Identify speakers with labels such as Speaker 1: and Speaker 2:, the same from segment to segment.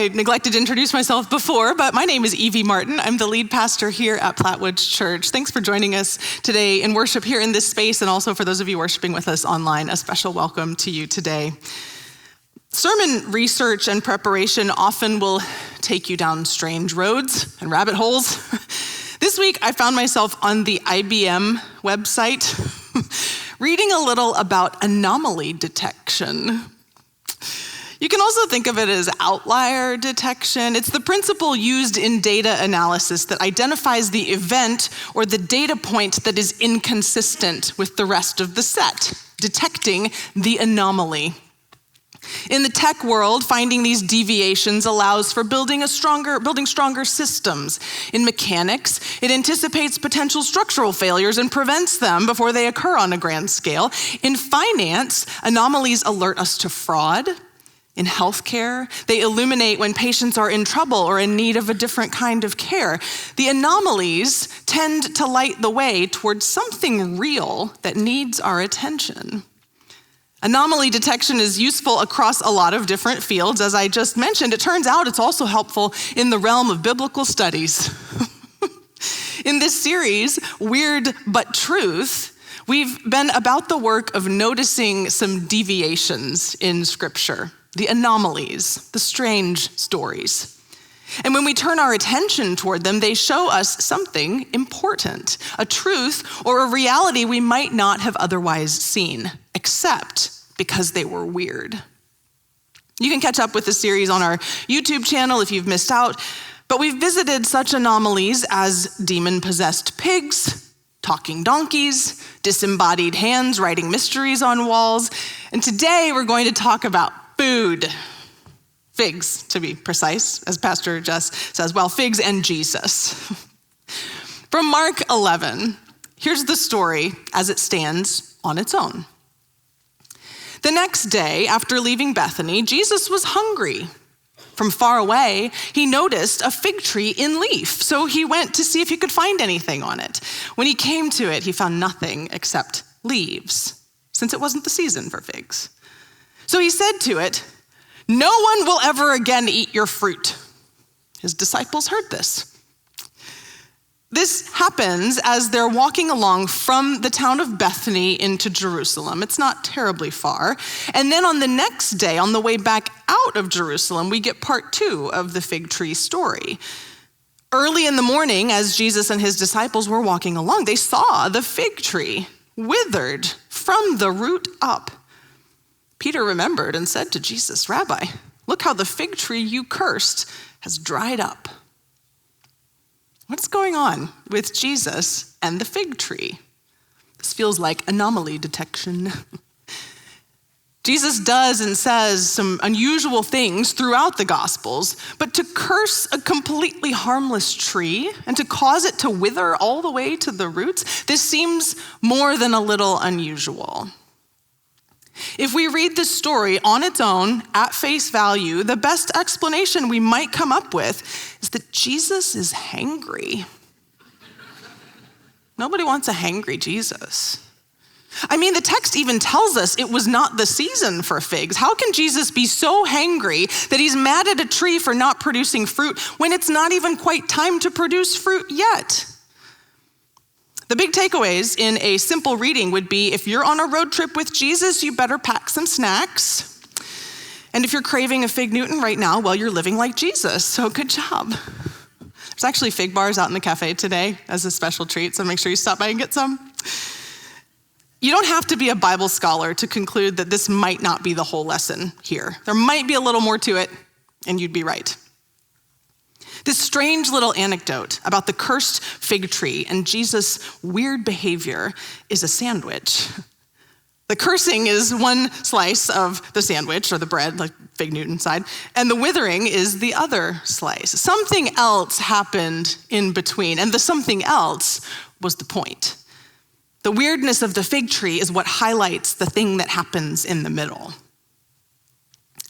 Speaker 1: I neglected to introduce myself before, but my name is Evie Martin. I'm the lead pastor here at Plattwoods Church. Thanks for joining us today in worship here in this space, and also for those of you worshiping with us online, a special welcome to you today. Sermon research and preparation often will take you down strange roads and rabbit holes. This week, I found myself on the IBM website reading a little about anomaly detection. You can also think of it as outlier detection. It's the principle used in data analysis that identifies the event or the data point that is inconsistent with the rest of the set, detecting the anomaly. In the tech world, finding these deviations allows for building stronger systems. In mechanics, it anticipates potential structural failures and prevents them before they occur on a grand scale. In finance, anomalies alert us to fraud. In healthcare, they illuminate when patients are in trouble or in need of a different kind of care. The anomalies tend to light the way towards something real that needs our attention. Anomaly detection is useful across a lot of different fields. As I just mentioned, it turns out it's also helpful in the realm of biblical studies. In this series, Weird But Truth, we've been about the work of noticing some deviations in Scripture, the anomalies, the strange stories. And when we turn our attention toward them, they show us something important, a truth or a reality we might not have otherwise seen, except because they were weird. You can catch up with the series on our YouTube channel if you've missed out, but we've visited such anomalies as demon-possessed pigs, talking donkeys, disembodied hands writing mysteries on walls, and today we're going to talk about food. Figs, to be precise, as Pastor Jess says, well, figs and Jesus. From Mark 11, here's the story as it stands on its own. The next day, after leaving Bethany, Jesus was hungry. From far away, he noticed a fig tree in leaf, so he went to see if he could find anything on it. When he came to it, he found nothing except leaves, since it wasn't the season for figs. So he said to it, "No one will ever again eat your fruit." His disciples heard this. This happens as they're walking along from the town of Bethany into Jerusalem. It's not terribly far. And then on the next day, on the way back out of Jerusalem, we get part 2 of the fig tree story. Early in the morning, as Jesus and his disciples were walking along, they saw the fig tree withered from the root up. Peter remembered and said to Jesus, "Rabbi, look how the fig tree you cursed has dried up." What's going on with Jesus and the fig tree? This feels like anomaly detection. Jesus does and says some unusual things throughout the Gospels, but to curse a completely harmless tree and to cause it to wither all the way to the roots, this seems more than a little unusual. If we read this story on its own, at face value, the best explanation we might come up with is that Jesus is hangry. Nobody wants a hangry Jesus. I mean, the text even tells us it was not the season for figs. How can Jesus be so hangry that he's mad at a tree for not producing fruit when it's not even quite time to produce fruit yet? The big takeaways in a simple reading would be, if you're on a road trip with Jesus, you better pack some snacks. And if you're craving a fig Newton right now, well, you're living like Jesus, so good job. There's actually fig bars out in the cafe today as a special treat, so make sure you stop by and get some. You don't have to be a Bible scholar to conclude that this might not be the whole lesson here. There might be a little more to it, and you'd be right. This strange little anecdote about the cursed fig tree and Jesus' weird behavior is a sandwich. The cursing is one slice of the sandwich, or the bread, like fig Newton side, and the withering is the other slice. Something else happened in between, and the something else was the point. The weirdness of the fig tree is what highlights the thing that happens in the middle.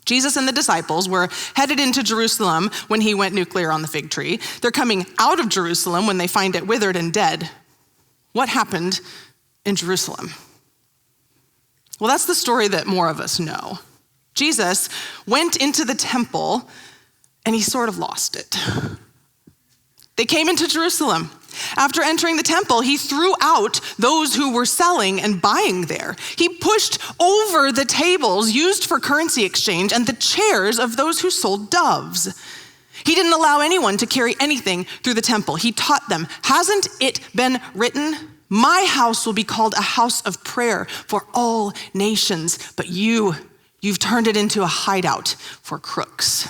Speaker 1: Jesus and the disciples were headed into Jerusalem when he went nuclear on the fig tree. They're coming out of Jerusalem when they find it withered and dead. What happened in Jerusalem? Well, that's the story that more of us know. Jesus went into the temple and he sort of lost it. They came into Jerusalem. After entering the temple, he threw out those who were selling and buying there. He pushed over the tables used for currency exchange and the chairs of those who sold doves. He didn't allow anyone to carry anything through the temple. He taught them, "Hasn't it been written, 'My house will be called a house of prayer for all nations,' but you've turned it into a hideout for crooks."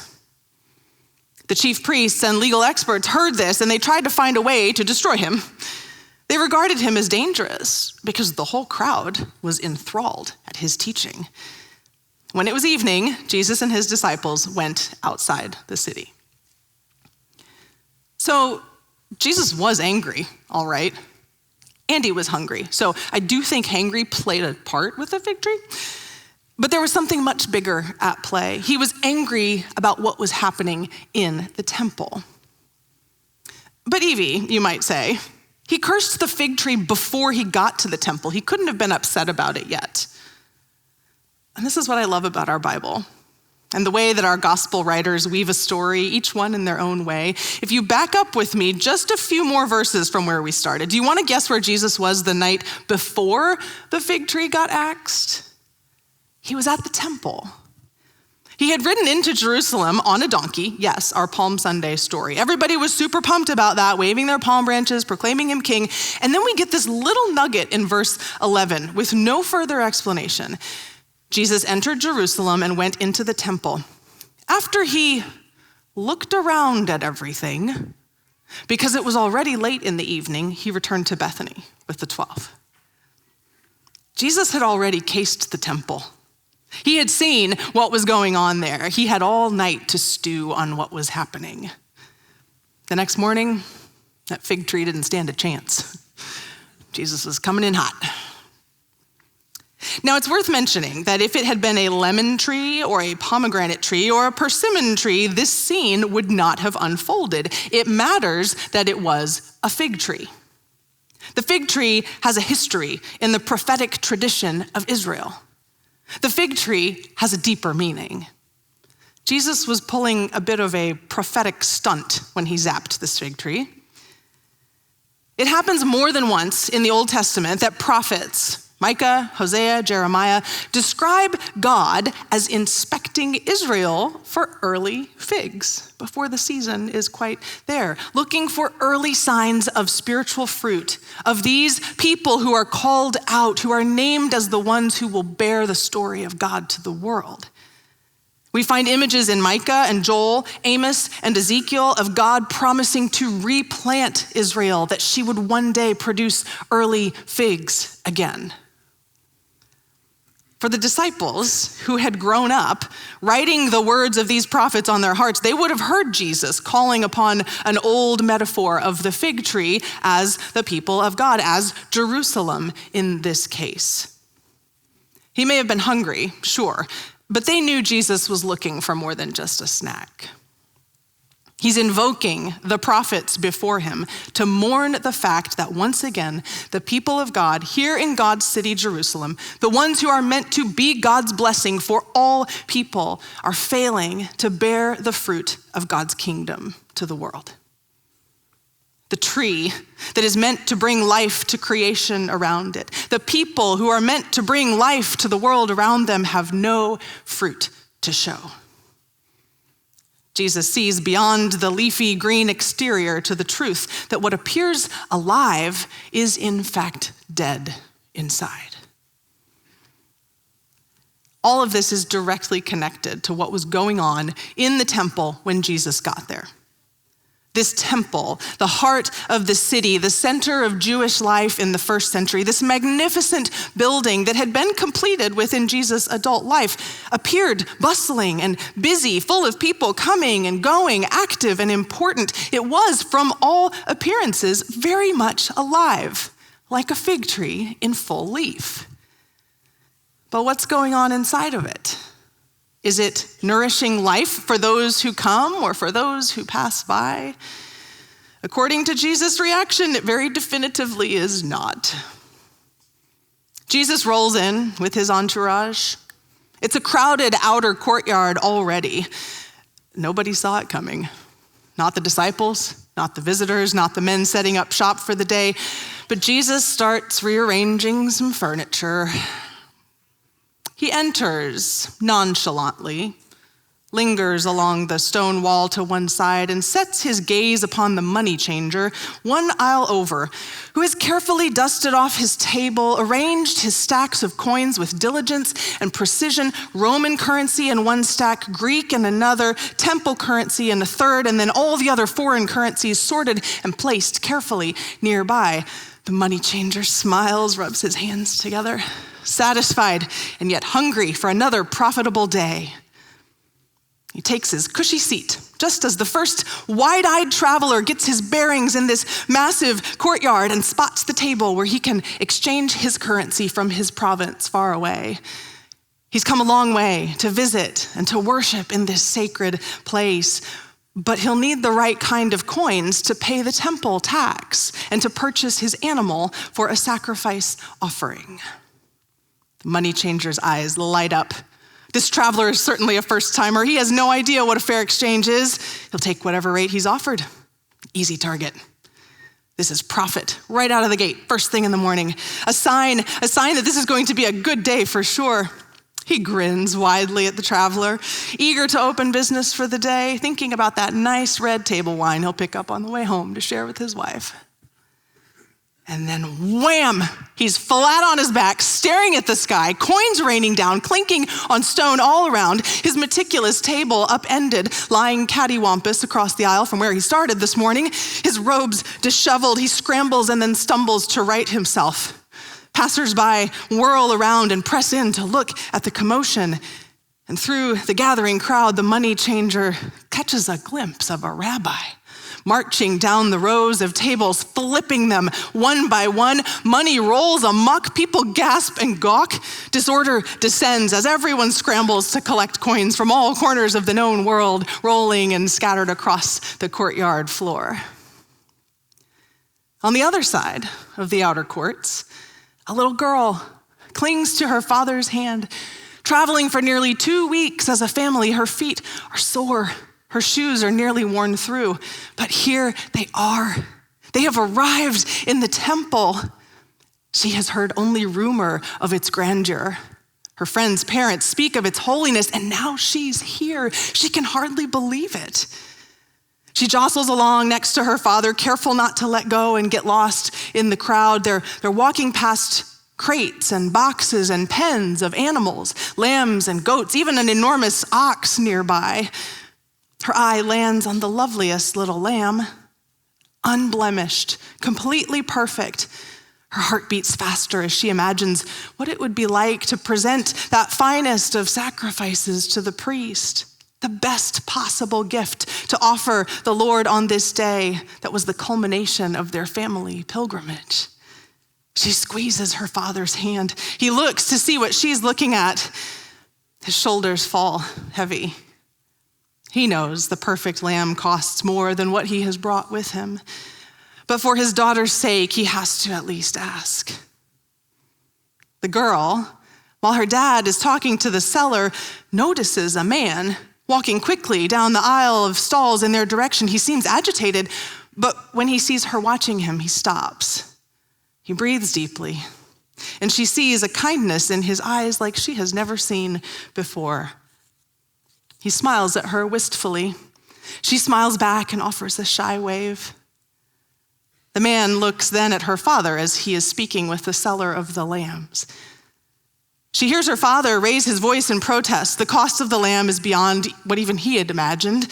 Speaker 1: The chief priests and legal experts heard this, and they tried to find a way to destroy him. They regarded him as dangerous because the whole crowd was enthralled at his teaching. When it was evening, Jesus and his disciples went outside the city. So Jesus was angry, all right, and he was hungry. So I do think hangry played a part with the fig tree. But there was something much bigger at play. He was angry about what was happening in the temple. But Evie, you might say, he cursed the fig tree before he got to the temple. He couldn't have been upset about it yet. And this is what I love about our Bible and the way that our gospel writers weave a story, each one in their own way. If you back up with me just a few more verses from where we started, do you want to guess where Jesus was the night before the fig tree got axed? He was at the temple. He had ridden into Jerusalem on a donkey. Yes, our Palm Sunday story. Everybody was super pumped about that, waving their palm branches, proclaiming him king. And then we get this little nugget in verse 11 with no further explanation. Jesus entered Jerusalem and went into the temple. After he looked around at everything, because it was already late in the evening, he returned to Bethany with the 12. Jesus had already cased the temple. He had seen what was going on there. He had all night to stew on what was happening. The next morning, that fig tree didn't stand a chance. Jesus was coming in hot. Now, it's worth mentioning that if it had been a lemon tree or a pomegranate tree or a persimmon tree, this scene would not have unfolded. It matters that it was a fig tree. The fig tree has a history in the prophetic tradition of Israel. The fig tree has a deeper meaning. Jesus was pulling a bit of a prophetic stunt when he zapped this fig tree. It happens more than once in the Old Testament that prophets, Micah, Hosea, Jeremiah, describe God as inspecting Israel for early figs before the season is quite there, looking for early signs of spiritual fruit, of these people who are called out, who are named as the ones who will bear the story of God to the world. We find images in Micah and Joel, Amos and Ezekiel of God promising to replant Israel, that she would one day produce early figs again. For the disciples who had grown up writing the words of these prophets on their hearts, they would have heard Jesus calling upon an old metaphor of the fig tree as the people of God, as Jerusalem in this case. He may have been hungry, sure, but they knew Jesus was looking for more than just a snack. He's invoking the prophets before him to mourn the fact that once again, the people of God here in God's city, Jerusalem, the ones who are meant to be God's blessing for all people, are failing to bear the fruit of God's kingdom to the world. The tree that is meant to bring life to creation around it. The people who are meant to bring life to the world around them have no fruit to show. Jesus sees beyond the leafy green exterior to the truth that what appears alive is in fact dead inside. All of this is directly connected to what was going on in the temple when Jesus got there. This temple, the heart of the city, the center of Jewish life in the first century, this magnificent building that had been completed within Jesus' adult life, appeared bustling and busy, full of people coming and going, active and important. It was, from all appearances, very much alive, like a fig tree in full leaf. But what's going on inside of it? Is it nourishing life for those who come or for those who pass by? According to Jesus' reaction, it very definitively is not. Jesus rolls in with his entourage. It's a crowded outer courtyard already. Nobody saw it coming. Not the disciples, not the visitors, not the men setting up shop for the day. But Jesus starts rearranging some furniture. He enters nonchalantly, lingers along the stone wall to one side, and sets his gaze upon the money changer, one aisle over, who has carefully dusted off his table, arranged his stacks of coins with diligence and precision, Roman currency in one stack, Greek in another, temple currency in a third, and then all the other foreign currencies sorted and placed carefully nearby. The money changer smiles, rubs his hands together, satisfied and yet hungry for another profitable day. He takes his cushy seat, just as the first wide-eyed traveler gets his bearings in this massive courtyard and spots the table where he can exchange his currency from his province far away. He's come a long way to visit and to worship in this sacred place, but he'll need the right kind of coins to pay the temple tax and to purchase his animal for a sacrifice offering. The money changer's eyes light up. This traveler is certainly a first-timer. He has no idea what a fair exchange is. He'll take whatever rate he's offered. Easy target. This is profit right out of the gate, first thing in the morning. A sign that this is going to be a good day for sure. He grins widely at the traveler, eager to open business for the day, thinking about that nice red table wine he'll pick up on the way home to share with his wife. And then wham, he's flat on his back, staring at the sky, coins raining down, clinking on stone all around, his meticulous table upended, lying cattywampus across the aisle from where he started this morning, his robes disheveled. He scrambles and then stumbles to right himself. Passers-by whirl around and press in to look at the commotion. And through the gathering crowd, the money changer catches a glimpse of a rabbi marching down the rows of tables, flipping them one by one. Money rolls amok, people gasp and gawk. Disorder descends as everyone scrambles to collect coins from all corners of the known world, rolling and scattered across the courtyard floor. On the other side of the outer courts, a little girl clings to her father's hand. Traveling for nearly 2 weeks as a family, her feet are sore. Her shoes are nearly worn through, but here they are. They have arrived in the temple. She has heard only rumor of its grandeur. Her friends' parents speak of its holiness, and now she's here. She can hardly believe it. She jostles along next to her father, careful not to let go and get lost in the crowd. They're walking past crates and boxes and pens of animals, lambs and goats, even an enormous ox nearby. Her eye lands on the loveliest little lamb, unblemished, completely perfect. Her heart beats faster as she imagines what it would be like to present that finest of sacrifices to the priest, the best possible gift to offer the Lord on this day that was the culmination of their family pilgrimage. She squeezes her father's hand. He looks to see what she's looking at. His shoulders fall heavy. He knows the perfect lamb costs more than what he has brought with him. But for his daughter's sake, he has to at least ask. The girl, while her dad is talking to the seller, notices a man walking quickly down the aisle of stalls in their direction. He seems agitated, but when he sees her watching him, he stops. He breathes deeply, and she sees a kindness in his eyes like she has never seen before. He smiles at her wistfully. She smiles back and offers a shy wave. The man looks then at her father as he is speaking with the seller of the lambs. She hears her father raise his voice in protest. The cost of the lamb is beyond what even he had imagined.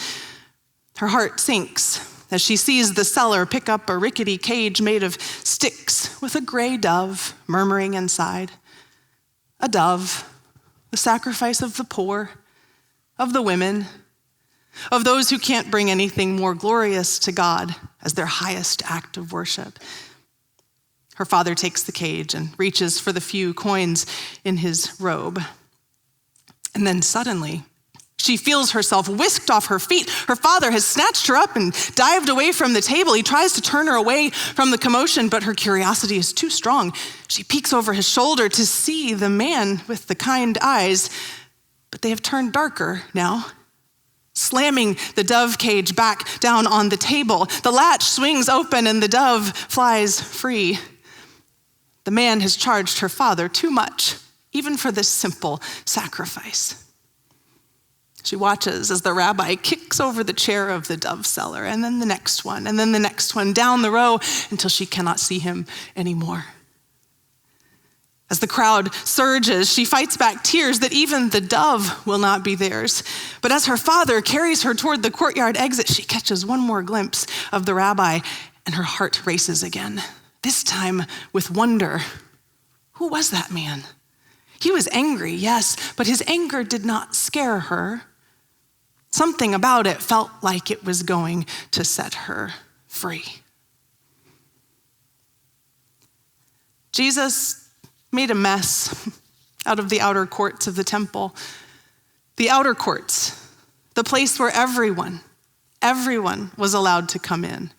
Speaker 1: Her heart sinks as she sees the seller pick up a rickety cage made of sticks with a gray dove murmuring inside. A dove, the sacrifice of the poor, of the women, of those who can't bring anything more glorious to God as their highest act of worship. Her father takes the cage and reaches for the few coins in his robe. And then suddenly, she feels herself whisked off her feet. Her father has snatched her up and dived away from the table. He tries to turn her away from the commotion, but her curiosity is too strong. She peeks over his shoulder to see the man with the kind eyes, but they have turned darker now. slamming the dove cage back down on the table. The latch swings open and the dove flies free. The man has charged her father too much, even for this simple sacrifice. She watches as the rabbi kicks over the chair of the dove seller, and then the next one, and then the next one, down the row until she cannot see him anymore. As the crowd surges, she fights back tears that even the dove will not be theirs. But as her father carries her toward the courtyard exit, she catches one more glimpse of the rabbi, and her heart races again, this time with wonder. Who was that man? He was angry, yes, but his anger did not scare her. Something about it felt like it was going to set her free. Jesus made a mess out of the outer courts of the temple. The outer courts, the place where everyone was allowed to come in.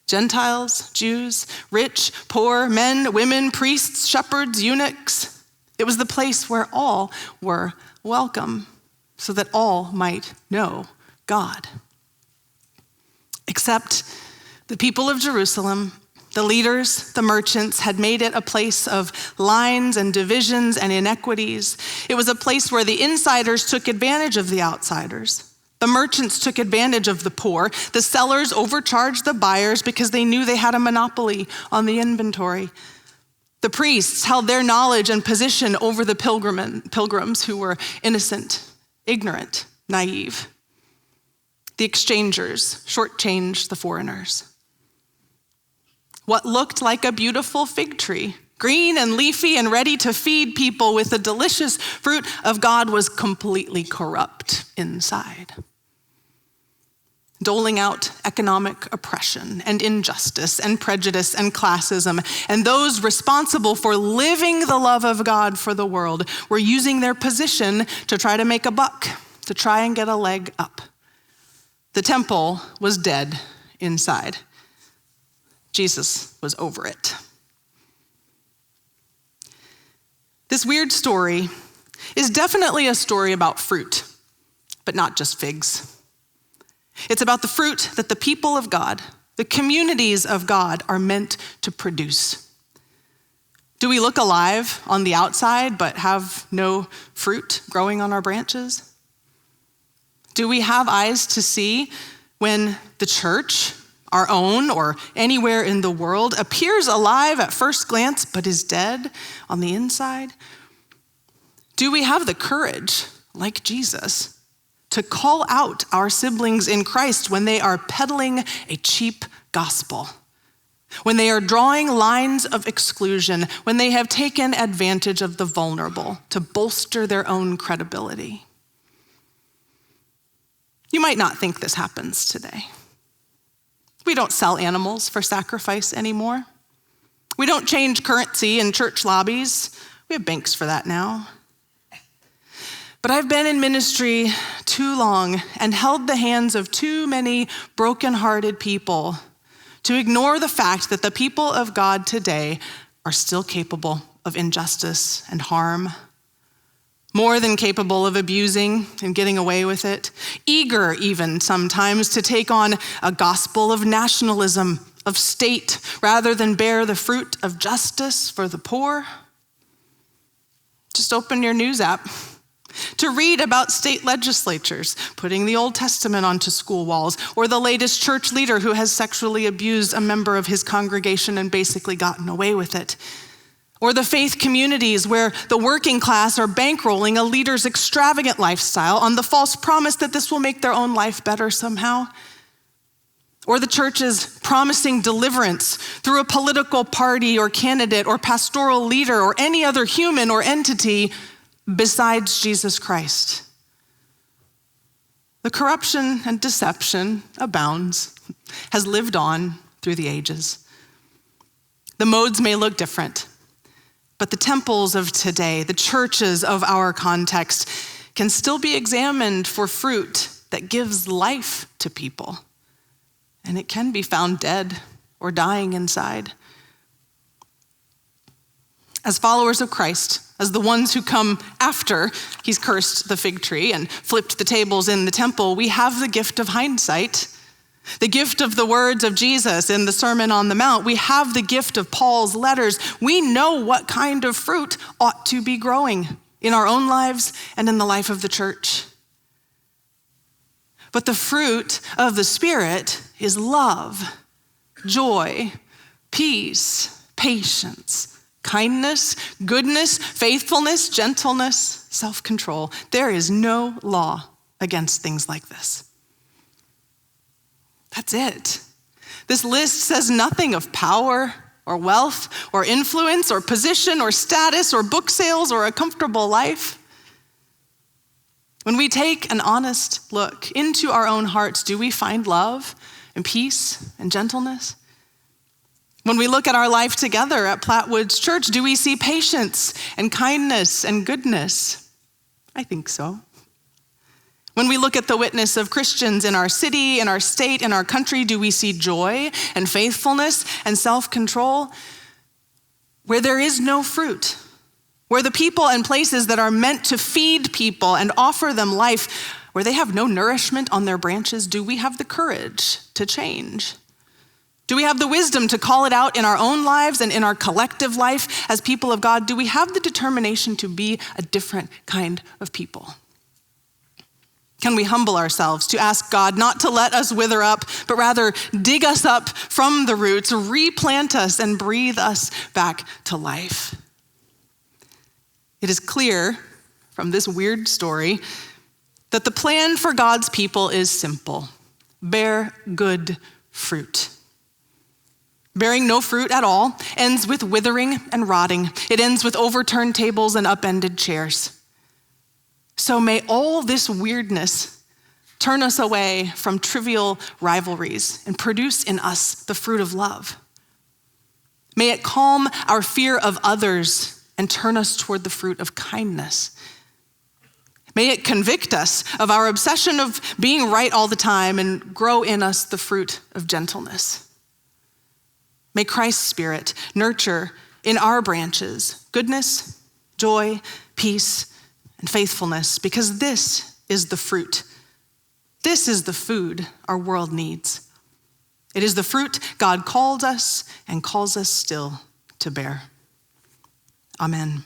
Speaker 1: Gentiles, Jews, rich, poor, men, women, priests, shepherds, eunuchs. It was the place where all were welcome, so that all might know God. Except the people of Jerusalem, the leaders, the merchants, had made it a place of lines and divisions and inequities. It was a place where the insiders took advantage of the outsiders. The merchants took advantage of the poor. The sellers overcharged the buyers because they knew they had a monopoly on the inventory. The priests held their knowledge and position over the pilgrims who were innocent, ignorant, naive. The exchangers shortchanged the foreigners. What looked like a beautiful fig tree, green and leafy and ready to feed people with the delicious fruit of God, was completely corrupt inside, doling out economic oppression and injustice and prejudice and classism. And those responsible for living the love of God for the world were using their position to try to make a buck, to try and get a leg up. The temple was dead inside. Jesus was over it. This weird story is definitely a story about fruit, but not just figs. It's about the fruit that the people of God, the communities of God, are meant to produce. Do we look alive on the outside but have no fruit growing on our branches? Do we have eyes to see when the church, our own or anywhere in the world, appears alive at first glance but is dead on the inside? Do we have the courage, like Jesus, to call out our siblings in Christ when they are peddling a cheap gospel, when they are drawing lines of exclusion, when they have taken advantage of the vulnerable to bolster their own credibility? You might not think this happens today. We don't sell animals for sacrifice anymore. We don't change currency in church lobbies. We have banks for that now. But I've been in ministry too long and held the hands of too many brokenhearted people to ignore the fact that the people of God today are still capable of injustice and harm, more than capable of abusing and getting away with it, eager even sometimes to take on a gospel of nationalism, of state, rather than bear the fruit of justice for the poor. Just open your news app to read about state legislatures putting the Old Testament onto school walls, or the latest church leader who has sexually abused a member of his congregation and basically gotten away with it. Or the faith communities where the working class are bankrolling a leader's extravagant lifestyle on the false promise that this will make their own life better somehow. Or the churches promising deliverance through a political party or candidate or pastoral leader or any other human or entity besides Jesus Christ. The corruption and deception abounds, has lived on through the ages. The modes may look different, but the temples of today, the churches of our context, can still be examined for fruit that gives life to people. And it can be found dead or dying inside. As followers of Christ, as the ones who come after he's cursed the fig tree and flipped the tables in the temple, we have the gift of hindsight, the gift of the words of Jesus in the Sermon on the Mount. We have the gift of Paul's letters. We know what kind of fruit ought to be growing in our own lives and in the life of the church. But the fruit of the Spirit is love, joy, peace, patience, kindness, goodness, faithfulness, gentleness, self-control. There is no law against things like this. That's it. This list says nothing of power or wealth or influence or position or status or book sales or a comfortable life. When we take an honest look into our own hearts, do we find love and peace and gentleness? When we look at our life together at Plattwoods Church, do we see patience and kindness and goodness? I think so. When we look at the witness of Christians in our city, in our state, in our country, do we see joy and faithfulness and self-control? Where there is no fruit, where the people and places that are meant to feed people and offer them life, where they have no nourishment on their branches, do we have the courage to change? Do we have the wisdom to call it out in our own lives and in our collective life as people of God? Do we have the determination to be a different kind of people? Can we humble ourselves to ask God not to let us wither up, but rather dig us up from the roots, replant us, and breathe us back to life? It is clear from this weird story that the plan for God's people is simple: bear good fruit. Bearing no fruit at all ends with withering and rotting. It ends with overturned tables and upended chairs. So may all this weirdness turn us away from trivial rivalries and produce in us the fruit of love. May it calm our fear of others and turn us toward the fruit of kindness. May it convict us of our obsession of being right all the time and grow in us the fruit of gentleness. May Christ's Spirit nurture in our branches goodness, joy, peace, and faithfulness, because this is the fruit. This is the food our world needs. It is the fruit God called us and calls us still to bear. Amen.